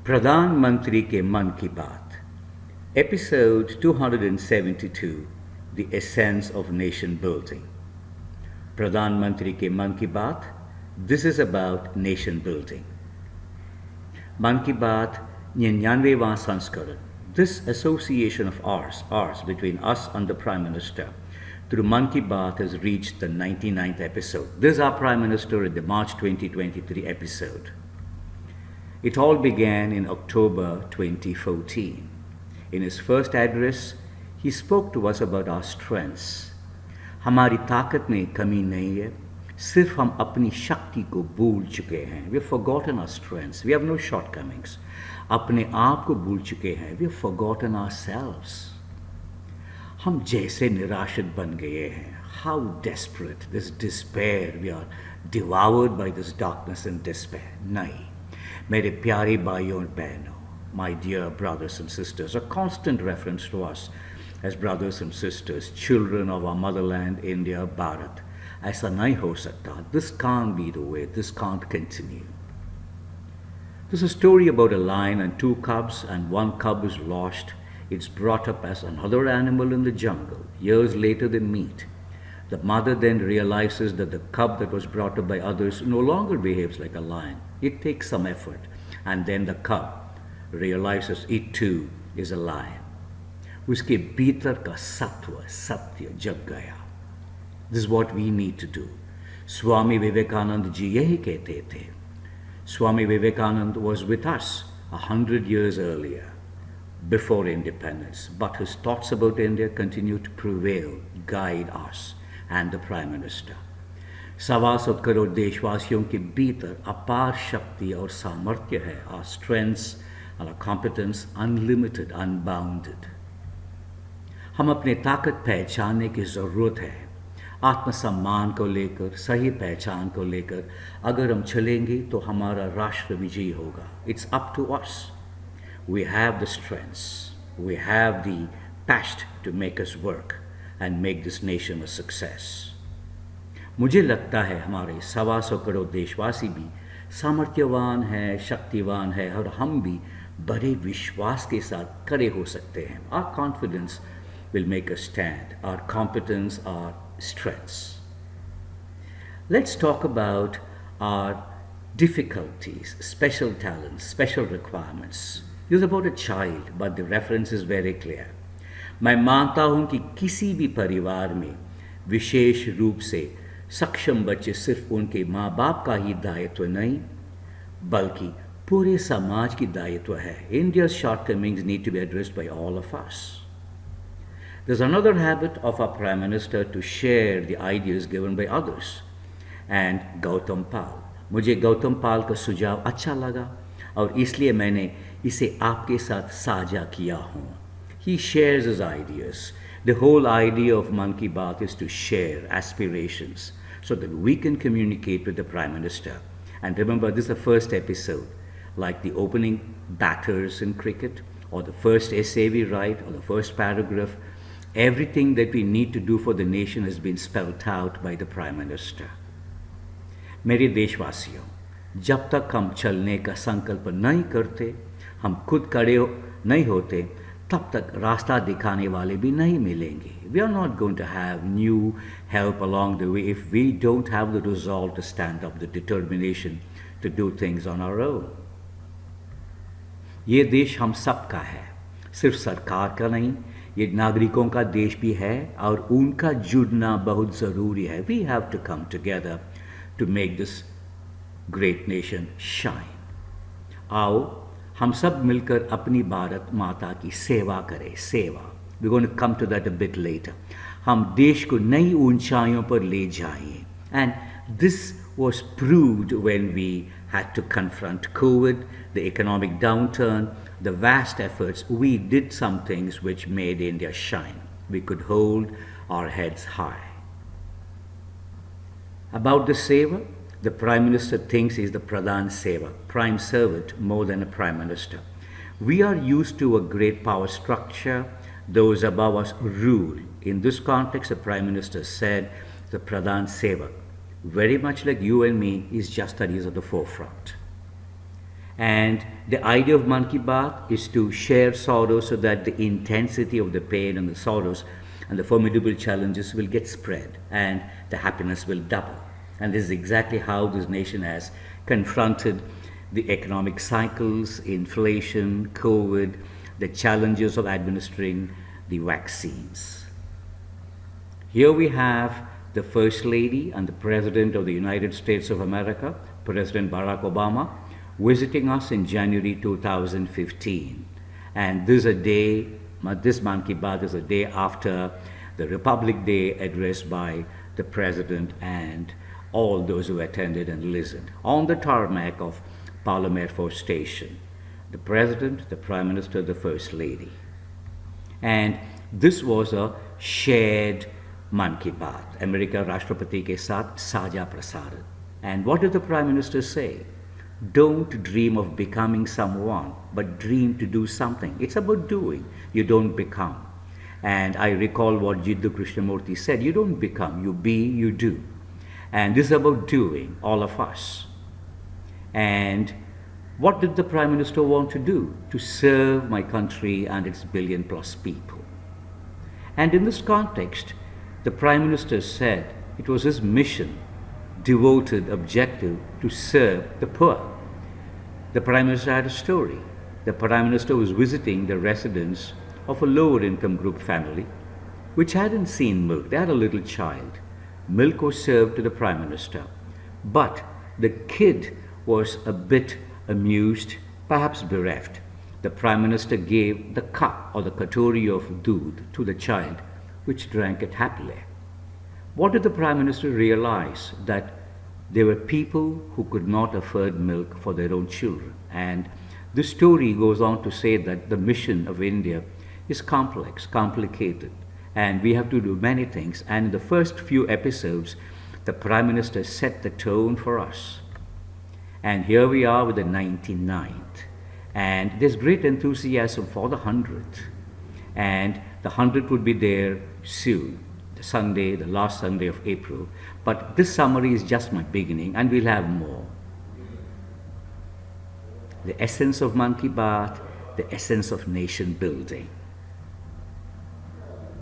प्रधानमंत्री के मन की बात, episode 272, the essence of nation building. प्रधानमंत्री के मन की बात, this is about nation building. मन की बात 99वां संस्करण. This association of ours between us and the Prime Minister through Man Ki Baat has reached the 99th episode. This is our Prime Minister in the March 2023 episode. It all began in October 2014. In his first address, he spoke to us about our strengths. हमारी ताकत में कमी नहीं है, सिर्फ हम अपनी शक्ति को भूल चुके हैं. We have forgotten our strengths. We have no shortcomings. अपने आप को भूल चुके हैं. We have forgotten ourselves. हम जैसे निराशित बन गए हैं. How desperate, this despair. We are devoured by this darkness and despair. नहीं. मेरे प्यारे भाइयों और बहनों, my dear brothers and sisters, a constant reference to us as brothers and sisters, children of our motherland, India, Bharat. ऐसा नहीं हो सकता. This can't be the way. This can't continue. This is a story about a lion and two cubs, and one cub is lost. It's brought up as another animal in the jungle. Years later they meet. The mother then realizes that the cub that was brought up by others no longer behaves like a lion. It takes some effort. And then the cub realizes it too is a lion. उसके भीतर का सत्व सत्य जग गया. This is what we need to do. Swami Vivekananda ji यही कहते थे. Swami Vivekananda was with us 100 years earlier, before independence, but his thoughts about India continue to prevail, guide us and the Prime Minister. 125 crore देशवासियों के भीतर अपार शक्ति और सामर्थ्य है. Our strengths and our competence unlimited, unbounded. हम अपने ताकत पहचानने की ज़रूरत है. आत्मसम्मान को लेकर, सही पहचान को लेकर अगर हम चलेंगे तो हमारा राष्ट्र विजयी होगा. It's up to us. We have the strengths. We have the passion to make us work and make this nation a success. मुझे लगता है हमारे 125 करोड़ देशवासी भी सामर्थ्यवान हैं, शक्तिवान हैं और हम भी बड़े विश्वास के साथ खड़े हो सकते हैं. Our confidence will make us stand. Our competence, our strengths. Let's talk about our difficulties, special talents, special requirements. This is about a child, but the reference is very clear. मैं मानता हूँ कि किसी भी परिवार में विशेष रूप से सक्षम बच्चे सिर्फ उनके माँ बाप का ही दायित्व नहीं, बल्कि पूरे समाज की दायित्व है. India's shortcomings need to be addressed by all of us. There's another habit of our Prime Minister to share the ideas given by others. And Gautam Pal. मुझे गौतम पाल का सुझाव अच्छा लगा और इसलिए मैंने इसे आपके साथ साझा किया हूँ. He shares his ideas. The whole idea of Man Ki Baat is to share aspirations so that we can communicate with the Prime Minister. And remember, this is the first episode, like the opening batters in cricket, or the first essay we write, or the first paragraph. Everything that we need to do for the nation has been spelled out by the Prime Minister. मेरे देशवासियों, जब तक हम चलने का संकल्प नहीं करते, हम खुद खड़े नहीं होते, तब तक रास्ता दिखाने वाले भी नहीं मिलेंगे. We are not going to have new help along the way if we don't have the resolve to stand up, the determination to do things on our own. ये देश हम सबका है, सिर्फ सरकार का नहीं. ये नागरिकों का देश भी है और उनका जुड़ना बहुत ज़रूरी है. We have to come together to make this great nation shine. आओ हम सब मिलकर अपनी भारत माता की सेवा करें. सेवा. We're going to come to that a bit later. हम देश को नई ऊंचाइयों पर ले जाएं. And this was proved when we had to confront COVID, the economic downturn, the vast efforts. We did some things which made India shine. We could hold our heads high. About the seva, the Prime Minister thinks he is the Pradhan Seva, prime servant more than a Prime Minister. We are used to a great power structure. Those above us rule. In this context, the Prime Minister said the Pradhan Seva, very much like you and me, is just that he is at the forefront. And the idea of Man Ki Baat is to share sorrow so that the intensity of the pain and the sorrows and the formidable challenges will get spread and the happiness will double. And this is exactly how this nation has confronted the economic cycles, inflation, COVID, the challenges of administering the vaccines. Here we have the First Lady and the President of the United States of America, President Barack Obama, visiting us in January 2015. And this Man Ki Baat is a day after the Republic Day address by the President and all those who attended and listened on the tarmac of Palam Air Force Station. The President, the Prime Minister, the First Lady. And this was a shared Man Ki Baat. America Rashtrapati ke saath saja prasaran. And what did the Prime Minister say? Don't dream of becoming someone, but dream to do something. It's about doing. You don't become. And I recall what Jiddu Krishnamurti said, you don't become, you be, you do. And this is about doing, all of us. And what did the Prime Minister want to do? To serve my country and its billion plus people. And in this context, the Prime Minister said it was his mission, devoted objective to serve the poor. The Prime Minister had a story. The Prime Minister was visiting the residence of a lower income group family which hadn't seen milk. They had a little child. Milk was served to the Prime Minister. But the kid was a bit amused, perhaps bereft. The Prime Minister gave the cup or the katori of doodh to the child, which drank it happily. What did the Prime Minister realize? That there were people who could not afford milk for their own children. And this story goes on to say that the mission of India is complex, complicated, and we have to do many things. And in the first few episodes, the Prime Minister set the tone for us. And here we are with the 99th. And there's great enthusiasm for the 100th. And the 100th would be there soon, the Sunday, the last Sunday of April. But this summary is just my beginning, and we'll have more. The essence of Man Ki Baat, the essence of nation building.